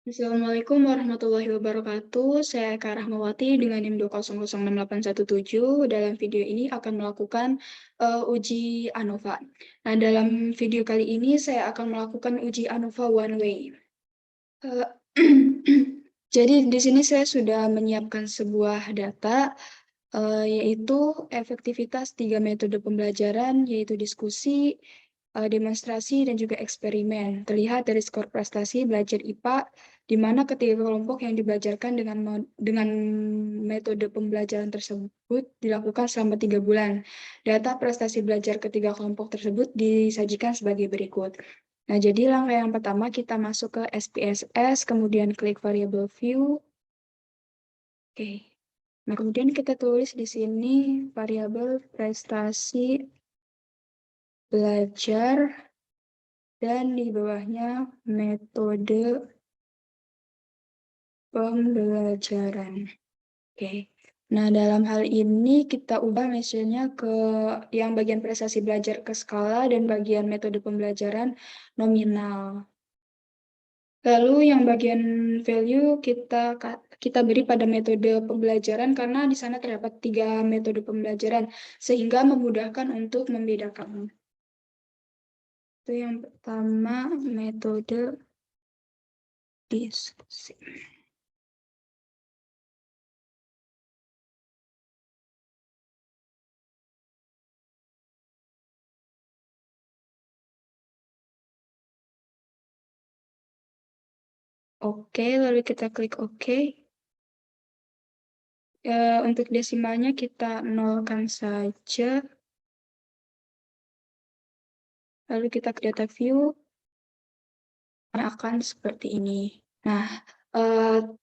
Assalamualaikum warahmatullahi wabarakatuh. Saya Kak Rahmawati dengan NIM 2006817. Dalam video ini akan melakukan uji ANOVA. Nah, dalam video kali ini saya akan melakukan uji ANOVA one way. Eh, Jadi di sini saya sudah menyiapkan sebuah data, yaitu efektivitas 3 metode pembelajaran, yaitu diskusi, demonstrasi, dan juga eksperimen. Terlihat dari skor prestasi belajar IPA, di mana ketiga kelompok yang dibelajarkan dengan metode pembelajaran tersebut dilakukan selama 3 bulan. Data prestasi belajar ketiga kelompok tersebut disajikan sebagai berikut. Nah, jadi langkah yang pertama kita masuk ke SPSS, kemudian klik variable view. Oke. Nah, kemudian kita tulis di sini variabel prestasi belajar dan di bawahnya metode pembelajaran. Oke. Nah, dalam hal ini kita ubah mesinnya ke yang bagian prestasi belajar ke skala dan bagian metode pembelajaran nominal. Lalu yang bagian value kita beri pada metode pembelajaran karena di sana terdapat 3 metode pembelajaran sehingga memudahkan untuk membedakan. Itu yang pertama metode diskusi. Oke, lalu kita klik OK. Untuk desimalnya kita nolkan saja. Lalu kita ke data view, akan seperti ini. Nah,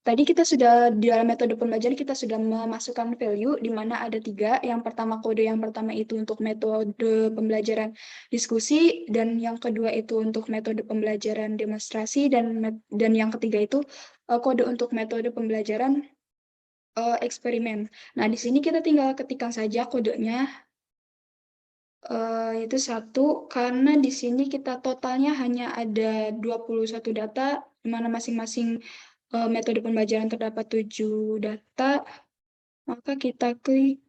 tadi kita sudah di dalam metode pembelajaran kita sudah memasukkan value di mana ada 3. Yang pertama kode yang pertama itu untuk metode pembelajaran diskusi dan yang kedua itu untuk metode pembelajaran demonstrasi dan yang ketiga itu kode untuk metode pembelajaran eksperimen. Nah, di sini kita tinggal ketikkan saja kodenya. Itu 1, karena di sini kita totalnya hanya ada 21 data, di mana masing-masing metode pembelajaran terdapat 7 data, maka kita klik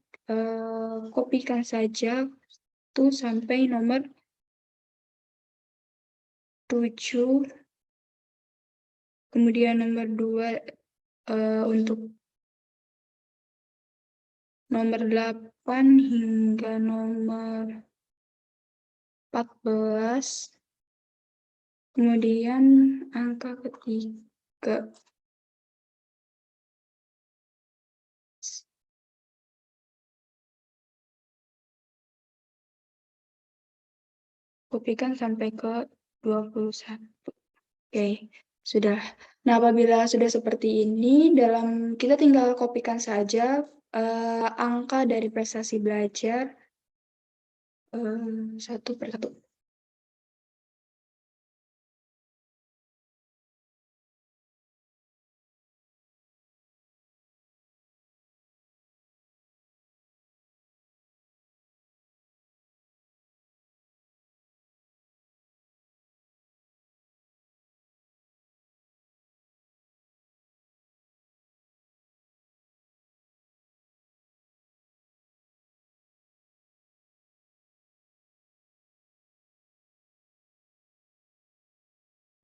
kopikan saja tuh sampai nomor 7, kemudian nomor 2 untuk nomor 8 hingga nomor 14, kemudian angka ketiga. Kopikan sampai ke 21. Oke, sudah. Nah, apabila sudah seperti ini, kita tinggal kopikan saja angka dari prestasi belajar satu per satu.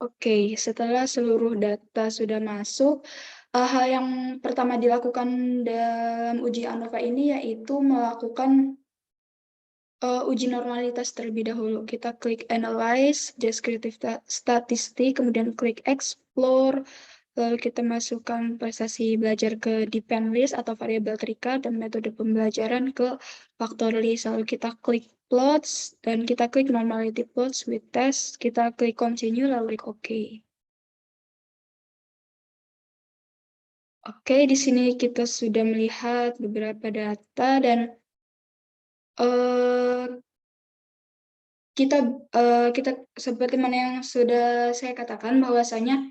Oke, setelah seluruh data sudah masuk, hal yang pertama dilakukan dalam uji ANOVA ini yaitu melakukan uji normalitas terlebih dahulu. Kita klik Analyze, Descriptive Statistik, kemudian klik Explore, lalu kita masukkan prestasi belajar ke depend list atau variabel terikat dan metode pembelajaran ke faktor list. Lalu kita klik Plots, dan kita klik Normality Plots with Test, kita klik Continue, lalu klik OK. Oke, di sini kita sudah melihat beberapa data dan uh, kita seperti mana yang sudah saya katakan bahwasanya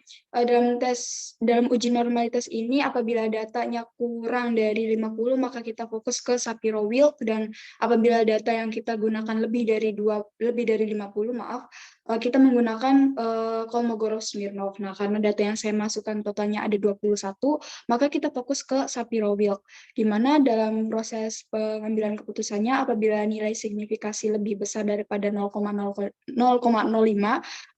dalam uji normalitas ini apabila datanya kurang dari 50 maka kita fokus ke Shapiro-Wilk, dan apabila data yang kita gunakan lebih dari 50, maaf, kita menggunakan Kolmogorov-Smirnov. Nah, karena data yang saya masukkan totalnya ada 21, maka kita fokus ke Shapiro-Wilk, di mana dalam proses pengambilan keputusannya apabila nilai signifikasi lebih besar daripada 0,05,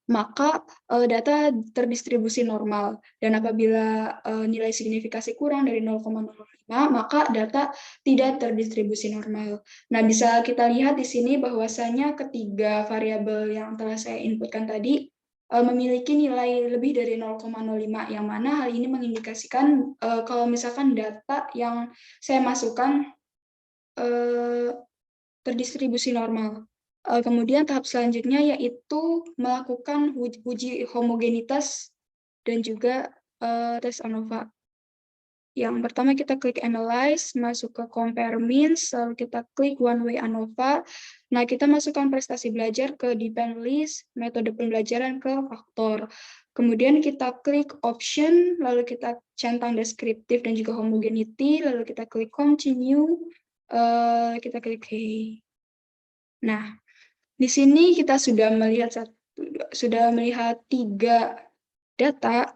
maka data terdistribusi normal. Dan apabila nilai signifikasi kurang dari 0,05, maka data tidak terdistribusi normal. Nah, bisa kita lihat di sini bahwasanya ketiga variabel yang telah saya inputkan tadi memiliki nilai lebih dari 0,05, yang mana hal ini mengindikasikan kalau misalkan data yang saya masukkan terdistribusi normal. Kemudian tahap selanjutnya yaitu melakukan uji homogenitas dan juga tes ANOVA. Yang pertama kita klik Analyze, masuk ke Compare Means, lalu kita klik One Way ANOVA. Nah, kita masukkan prestasi belajar ke Depend List, metode pembelajaran ke faktor. Kemudian kita klik Option, lalu kita centang deskriptif dan juga homogeneity, lalu kita klik Continue, kita klik OK. Nah, di sini kita sudah melihat 3 data,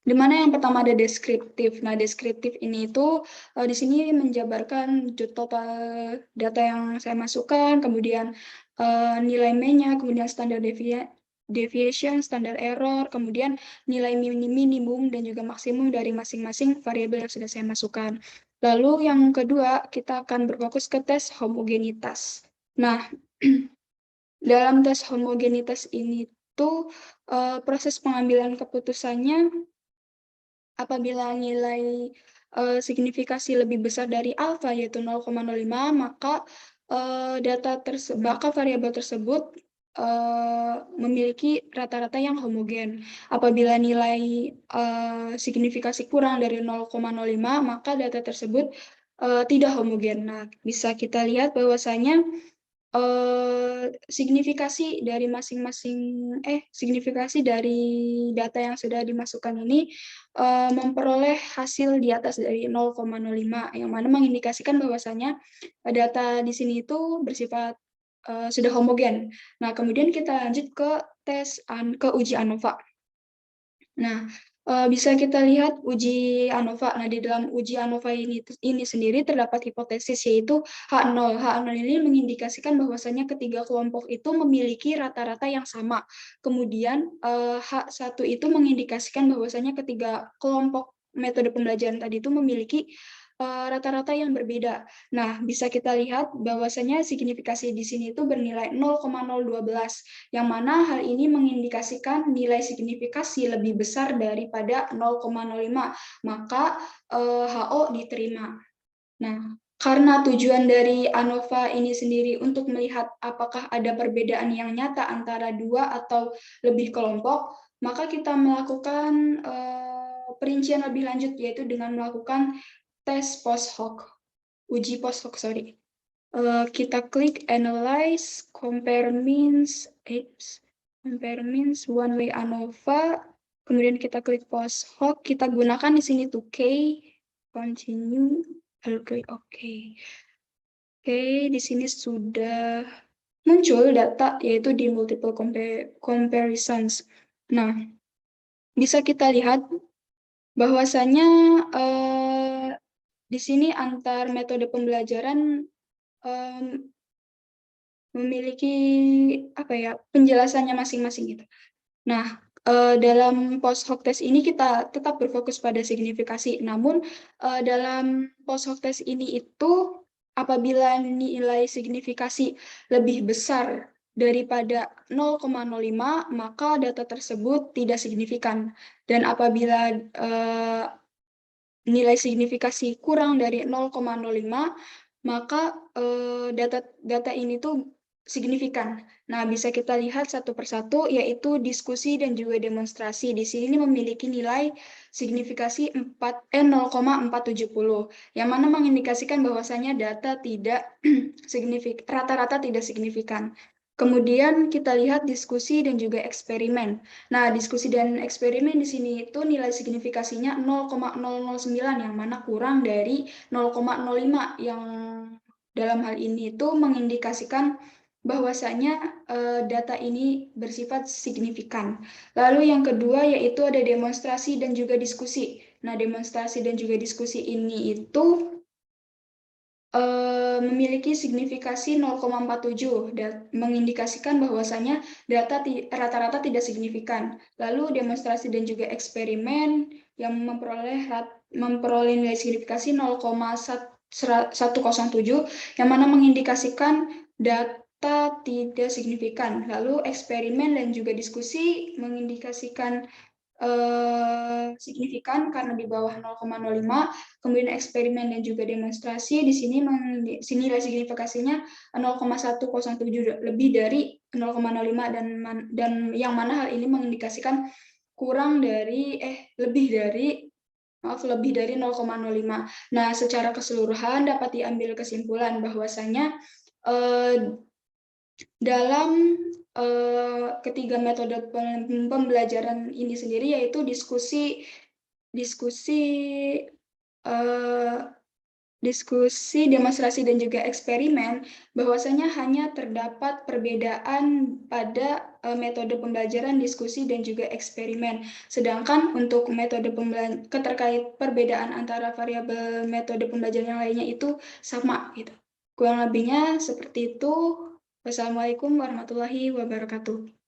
di mana yang pertama ada deskriptif. Nah, deskriptif ini itu di sini menjabarkan total data yang saya masukkan, kemudian nilai mean-nya, kemudian standar deviation, standar error, kemudian nilai minimum dan juga maksimum dari masing-masing variabel yang sudah saya masukkan. Lalu yang kedua, kita akan berfokus ke tes homogenitas. Nah, dalam tes homogenitas ini tuh proses pengambilan keputusannya apabila nilai signifikasi lebih besar dari alfa yaitu 0,05, maka variabel tersebut memiliki rata-rata yang homogen. Apabila nilai signifikasi kurang dari 0,05, maka data tersebut tidak homogen. Nah, bisa kita lihat bahwasanya signifikasi dari signifikasi dari data yang sudah dimasukkan ini memperoleh hasil di atas dari 0,05, yang mana mengindikasikan bahwasanya data di sini itu bersifat sudah homogen. Nah, kemudian kita lanjut ke uji ANOVA. Nah, bisa kita lihat uji ANOVA. Nah, di dalam uji ANOVA ini sendiri terdapat hipotesis yaitu H0. H0 ini mengindikasikan bahwasanya ketiga kelompok itu memiliki rata-rata yang sama. Kemudian H1 itu mengindikasikan bahwasanya ketiga kelompok metode pembelajaran tadi itu memiliki rata-rata yang berbeda. Nah, bisa kita lihat bahwasanya signifikasi di sini itu bernilai 0,012, yang mana hal ini mengindikasikan nilai signifikasi lebih besar daripada 0,05, maka HO diterima. Nah, karena tujuan dari ANOVA ini sendiri untuk melihat apakah ada perbedaan yang nyata antara dua atau lebih kelompok, maka kita melakukan perincian lebih lanjut, yaitu dengan melakukan tes post hoc, uji post hoc, sorry. Kita klik Analyze, Compare Means, One Way ANOVA, kemudian kita klik Post Hoc, kita gunakan di sini 2K, Continue, lalu klik OK. Oke, di sini sudah muncul data, yaitu di Multiple Comparisons. Nah, bisa kita lihat bahwasanya di sini antar metode pembelajaran memiliki penjelasannya masing-masing gitu. Nah, dalam post hoc test ini kita tetap berfokus pada signifikasi. Namun dalam post hoc test ini itu apabila nilai signifikasi lebih besar daripada 0,05, maka data tersebut tidak signifikan. Dan apabila nilai signifikasi kurang dari 0,05, maka data ini tuh signifikan. Nah, bisa kita lihat satu persatu, yaitu diskusi dan juga demonstrasi. Di sini memiliki nilai signifikasi 0,470, yang mana mengindikasikan bahwasanya data tidak rata-rata tidak signifikan. Kemudian kita lihat diskusi dan juga eksperimen. Nah, diskusi dan eksperimen di sini itu nilai signifikasinya 0,009, yang mana kurang dari 0,05, yang dalam hal ini itu mengindikasikan bahwasanya data ini bersifat signifikan. Lalu yang kedua yaitu ada demonstrasi dan juga diskusi. Nah, demonstrasi dan juga diskusi ini itu memiliki signifikasi 0,47 dan mengindikasikan bahwasanya data rata-rata tidak signifikan. Lalu demonstrasi dan juga eksperimen yang memperoleh nilai signifikasi 0,107 yang mana mengindikasikan data tidak signifikan. Lalu eksperimen dan juga diskusi mengindikasikan signifikan karena di bawah 0,05, kemudian eksperimen dan juga demonstrasi di sini nilai signifikasinya 0,107 lebih dari 0,05 dan yang mana hal ini mengindikasikan lebih dari 0,05. Nah, secara keseluruhan dapat diambil kesimpulan bahwasanya dalam ketiga metode pembelajaran ini sendiri yaitu diskusi eh, diskusi, demonstrasi dan juga eksperimen, bahwasanya hanya terdapat perbedaan pada metode pembelajaran diskusi dan juga eksperimen. Sedangkan untuk metode keterkait perbedaan antara variabel metode pembelajaran yang lainnya itu sama gitu. Kurang lebihnya seperti itu. Wassalamualaikum warahmatullahi wabarakatuh.